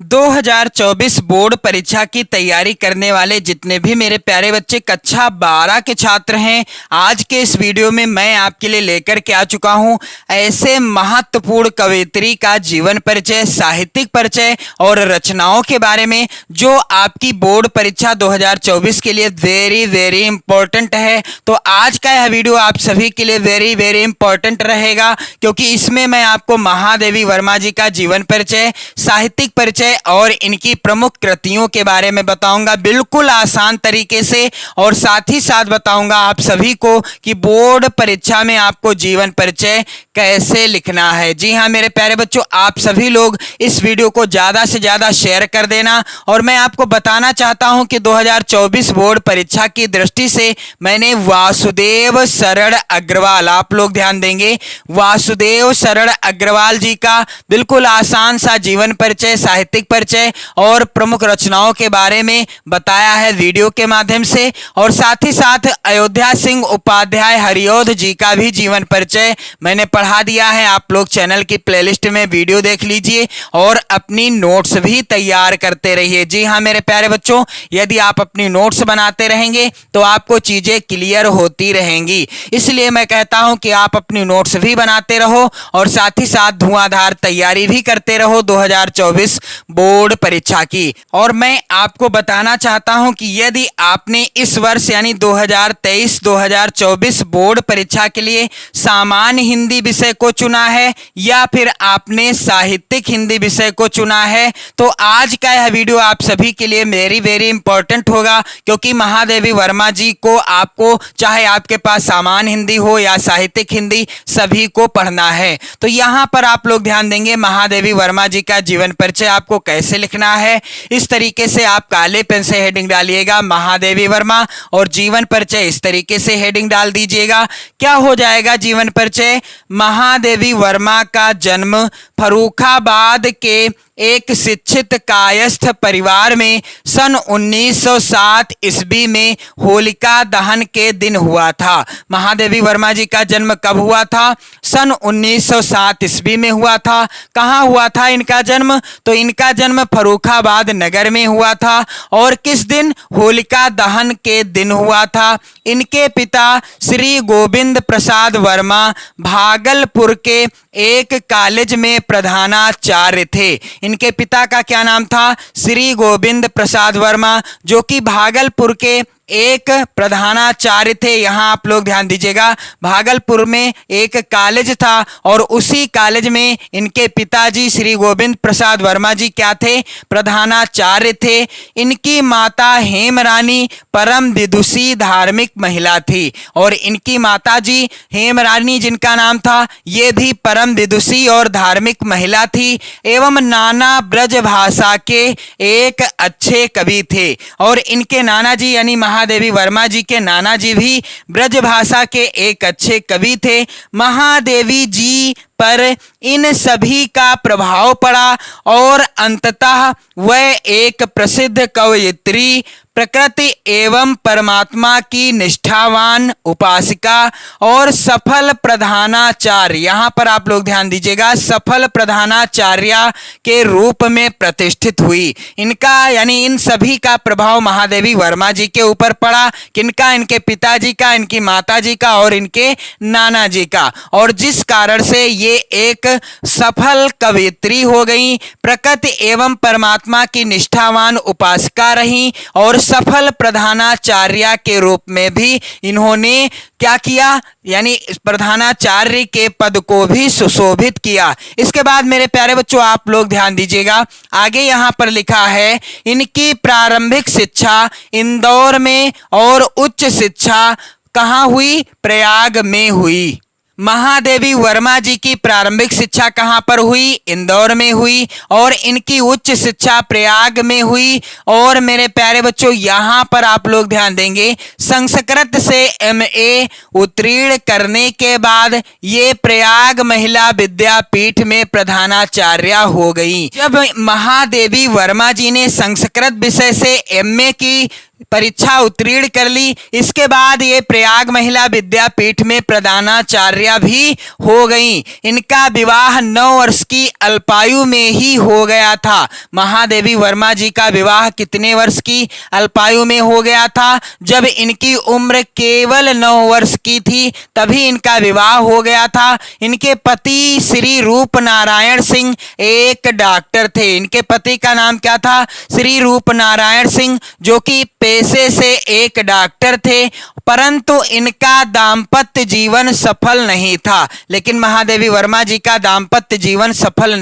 2024 board परीक्षा की तैयारी करने वाले जितने भी मेरे प्यारे बच्चे कक्षा 12 के छात्र हैं, आज के इस वीडियो में मैं आपके लिए लेकर के आ चुका हूं ऐसे महत्वपूर्ण कवयित्री का जीवन परिचय, साहित्यिक परिचय और रचनाओं के बारे में जो आपकी बोर्ड परीक्षा 2024 के लिए वेरी वेरी इंपॉर्टेंट है। तो आज का यह वीडियो आप सभी के लिए वेरी वेरी इंपॉर्टेंट रहेगा, क्योंकि इसमें मैं आपको महादेवी वर्मा जी का जीवन परिचय, साहित्यिक परिचय और इनकी प्रमुख कृतियों के बारे में बताऊंगा बिल्कुल आसान तरीके से, और साथ ही साथ बताऊंगा आप सभी को कि बोर्ड परीक्षा में आपको जीवन परिचय कैसे लिखना है। जी हां मेरे प्यारे बच्चों, आप सभी लोग इस वीडियो को ज्यादा से ज्यादा शेयर कर देना। और मैं आपको बताना चाहता हूं कि 2024 बोर्ड परीक्षा की दृष्टि से मैंने वासुदेव शरण अग्रवाल, आप लोग ध्यान देंगे, वासुदेव शरण अग्रवाल जी का बिल्कुल आसान सा जीवन परिचय, साहित्यिक परिचय और प्रमुख रचनाओं के बारे में बताया है वीडियो के माध्यम से। और साथ ही साथ अयोध्या सिंह उपाध्याय हरिऔध जी का भी जीवन परिचय मैंने पढ़ा दिया है। आप लोग चैनल की प्लेलिस्ट में वीडियो देख लीजिए और अपनी नोट्स भी तैयार करते रहिए। जी हां मेरे प्यारे बच्चों, यदि आप अपनी नोट्स बनाते रहेंगे तो आपको चीजें क्लियर होती रहेंगी, इसलिए मैं कहता हूं कि आप अपनी नोट्स भी बनाते रहो और साथ ही साथ धुआंधार तैयारी भी करते रहो 2024 बोर्ड परीक्षा की। और मैं आपको बताना चाहता हूं कि यदि आपने इस वर्ष यानी 2023-2024 बोर्ड परीक्षा के लिए सामान्य हिंदी विषय को चुना है या फिर आपने साहित्यिक हिंदी विषय को चुना है, तो आज का यह वीडियो आप सभी के लिए वेरी वेरी इंपॉर्टेंट होगा, क्योंकि महादेवी वर्मा जी को आपको, चाहे आपके पास सामान्य हिंदी हो या साहित्यिक हिंदी, सभी को पढ़ना है। तो यहां पर आप लोग ध्यान देंगे, महादेवी वर्मा जी का जीवन परिचय आपको कैसे लिखना है। इस तरीके से आप काले पेन से हेडिंग डालिएगा महादेवी वर्मा, और जीवन परिचय इस तरीके से हेडिंग डाल दीजिएगा। क्या हो जाएगा जीवन परिचय? महादेवी वर्मा का जन्म फर्रुखाबाद के एक शिक्षित कायस्थ परिवार में सन 1907 ईस्वी में होलिका दहन के दिन हुआ था। महादेवी वर्मा जी का जन्म कब हुआ था? सन 1907 ईस्वी में हुआ था। कहाँ हुआ था इनका जन्म? तो इनका जन्म फर्रुखाबाद नगर में हुआ था। और किस दिन? होलिका दहन के दिन हुआ था। इनके पिता श्री गोविंद प्रसाद वर्मा भागलपुर के एक कॉलेज में प्रधानाचार्य थे। इनके पिता का क्या नाम था? श्री गोविंद प्रसाद वर्मा, जो कि भागलपुर के एक प्रधानाचार्य थे। यहां आप लोग ध्यान दीजिएगा, भागलपुर में एक कॉलेज था और उसी कॉलेज में इनके पिताजी श्री गोविंद प्रसाद वर्मा जी क्या थे? प्रधानाचार्य थे। इनकी माता हेमरानी परम विदुषी धार्मिक महिला थी, और इनकी माताजी हेमरानी जिनका नाम था, ये भी परम विदुषी और धार्मिक महिला थी, एवं नाना ब्रज भाषा के एक अच्छे कवि थे। और इनके नाना जी यानी महादेवी वर्मा जी के नाना जी भी ब्रज भाषा के एक अच्छे कवि थे। महादेवी जी पर इन सभी का प्रभाव पड़ा और अंततः वह एक प्रसिद्ध कवयित्री, प्रकृति एवं परमात्मा की निष्ठावान उपासिका और सफल प्रधानाचार्य, यहां पर आप लोग ध्यान दीजिएगा, सफल प्रधानाचार्या के रूप में प्रतिष्ठित हुई। इनका यानी इन सभी का प्रभाव महादेवी वर्मा जी के ऊपर पड़ा। किनका? इनके पिताजी का, इनकी माताजी का और इनके नाना जी का। और जिस कारण से ये एक सफल कवयित्री हो गई, प्रकृति एवं परमात्मा की निष्ठावान उपासिका रही और सफल प्रधानाचार्य के रूप में भी इन्होंने क्या किया? यानी प्रधानाचार्य के पद को भी सुशोभित किया। इसके बाद मेरे प्यारे बच्चों आप लोग ध्यान दीजिएगा, आगे यहां पर लिखा है, इनकी प्रारंभिक शिक्षा इंदौर में और उच्च शिक्षा कहां हुई? प्रयाग में हुई। महादेवी वर्मा जी की प्रारंभिक शिक्षा कहां पर हुई? इंदौर में हुई। और इनकी उच्च शिक्षा प्रयाग में हुई। और मेरे प्यारे बच्चों यहां पर आप लोग ध्यान देंगे, संस्कृत से एमए उत्तीर्ण करने के बाद ये प्रयाग महिला विद्यापीठ में प्रधानाचार्य हो गई। जब महादेवी वर्मा जी ने संस्कृत विषय से एमए की परीक्षा उत्तीर्ण कर ली। इसके बाद ये प्रयाग महिला विद्यापीठ में प्रधानाचार्य भी हो गई। इनका विवाह 9 वर्ष की अल्पायु में ही हो गया था। महादेवी वर्मा जी का विवाह कितने वर्ष की अल्पायु में हो गया था? जब इनकी उम्र केवल 9 वर्ष की थी तभी इनका विवाह हो गया था। इनके पति श्री रूप नारायण सिंह एक डॉक्टर थे। इनके पति का नाम क्या था? श्री रूप नारायण सिंह, जो कि पेशे से एक डॉक्टर थे, परंतु इनका दाम्पत्य जीवन सफल नहीं था। लेकिन महादेवी वर्मा जी का दाम्पत्य जीवन सफल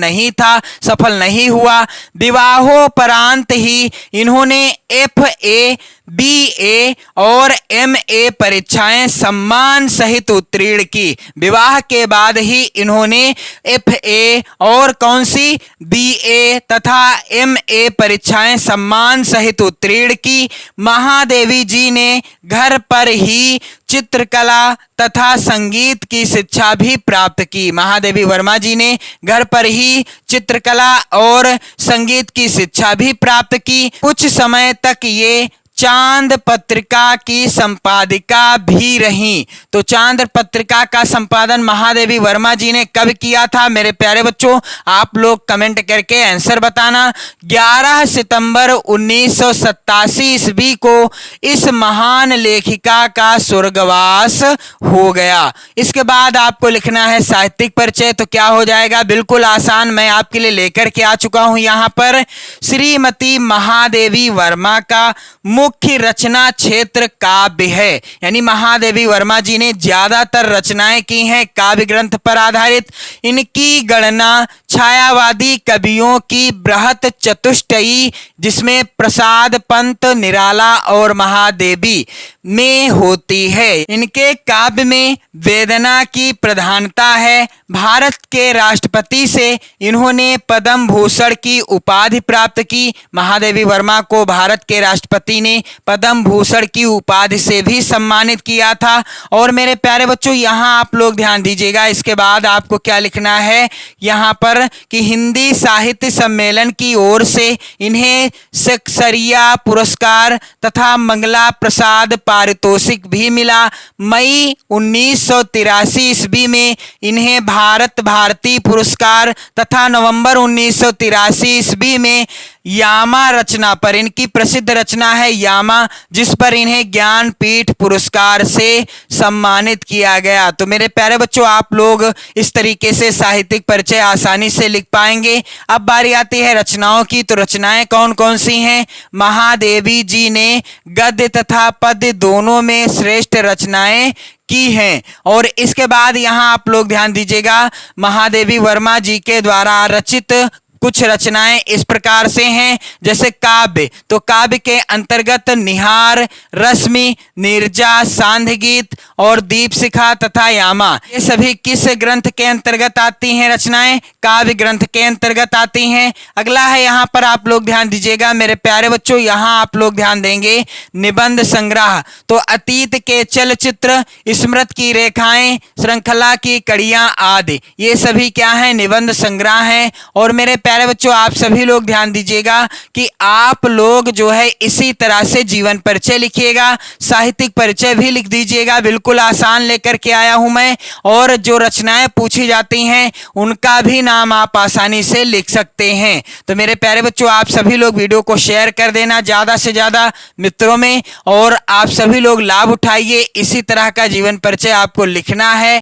नहीं हुआ। विवाहोपरांत ही इन्होंने FA, BA और MA परीक्षाएं सम्मान सहित उत्तीर्ण की। विवाह के बाद ही इन्होंने FA और कौन सी BA तथा MA परीक्षाएं सम्मान सहित उत्तीर्ण की। महादेवी जी ने घर पर ही चित्रकला तथा संगीत की शिक्षा भी प्राप्त की। महादेवी वर्मा जी ने घर पर ही चित्रकला और संगीत की शिक्षा भी प्राप्त की। कुछ समय तक ये चांद पत्रिका की संपादिका भी रहीं। तो चांद पत्रिका का संपादन महादेवी वर्मा जी ने कब किया था मेरे प्यारे बच्चों? आप लोग कमेंट करके आंसर बताना। 11 सितंबर 1987 ईस्वी को इस महान लेखिका का स्वर्गवास हो गया। इसके बाद आपको लिखना है साहित्यिक परिचय। तो क्या हो जाएगा? बिल्कुल आसान, मैं आपके लिए लेकर के आ चुका हूं। यहां पर श्रीमती महादेवी वर्मा का मुख्य रचना क्षेत्र काव्य है। यानी महादेवी वर्मा जी ने ज्यादातर रचनाएं की हैं काव्य ग्रंथ पर आधारित। इनकी गणना छायावादी कवियों की बृहत चतुष्टयी, जिसमें प्रसाद पंत, निराला और महादेवी में होती है। इनके काव्य में वेदना की प्रधानता है। भारत के राष्ट्रपति से इन्होंने पद्म भूषण की उपाधि प्राप्त की। महादेवी वर्मा को भारत के राष्ट्रपति ने पद्म भूषण की उपाधि से भी सम्मानित किया था। और मेरे प्यारे बच्चों यहाँ आप लोग ध्यान दीजिएगा। इसके बाद आपको क्या लिखना है यहाँ पर कि हिंदी साहित्य सम्मेलन की ओर से इन्हें सक्सरिया पुरस्कार तथा मंगला प्रसाद पारितोषिक भी मिला। मई 1983 ईस्वी में इन्हें भारत भारती पुरस्कार तथा नवंबर 1983 ईस्वी में यामा रचना पर, इनकी प्रसिद्ध रचना है यामा, जिस पर इन्हें ज्ञानपीठ पुरस्कार से सम्मानित किया गया। तो मेरे प्यारे बच्चों आप लोग इस तरीके से साहित्यिक परिचय आसानी से लिख पाएंगे। अब बारी आती है रचनाओं की। तो रचनाएं कौन कौन सी हैं? महादेवी जी ने गद्य तथा पद्य दोनों में श्रेष्ठ रचनाएं की हैं। और इसके बाद यहां आप लोग ध्यान दीजिएगा, महादेवी वर्मा जी के द्वारा रचित कुछ रचनाएं इस प्रकार से हैं, जैसे काव्य। तो काव्य के अंतर्गत निहार, रश्मि, नीरजा, सांध्य गीत और दीप शिखा तथा यामा, ये सभी किस ग्रंथ के अंतर्गत आती हैं रचनाएं? काव्य ग्रंथ के अंतर्गत आती हैं। अगला है यहाँ पर आप लोग ध्यान दीजिएगा मेरे प्यारे बच्चों, यहाँ आप लोग ध्यान देंगे निबंध संग्रह। तो अतीत के चलचित्र, स्मृति की रेखाएं, श्रृंखला की कड़ियां आदि, ये सभी क्या है? निबंध संग्रह हैं। और मेरे प्यारे बच्चों आप सभी लोग ध्यान दीजिएगा कि आप लोग जो है इसी तरह से जीवन परिचय लिखिएगा, साहित्यिक परिचय भी लिख दीजिएगा। बिल्कुल आसान लेकर के आया हूं मैं। और जो रचनाएं पूछी जाती हैं उनका भी नाम आप आसानी से लिख सकते हैं। तो मेरे प्यारे बच्चों आप सभी लोग वीडियो को शेयर कर देना ज्यादा से ज्यादा मित्रों में, और आप सभी लोग लाभ उठाइए। इसी तरह का जीवन परिचय आपको लिखना है।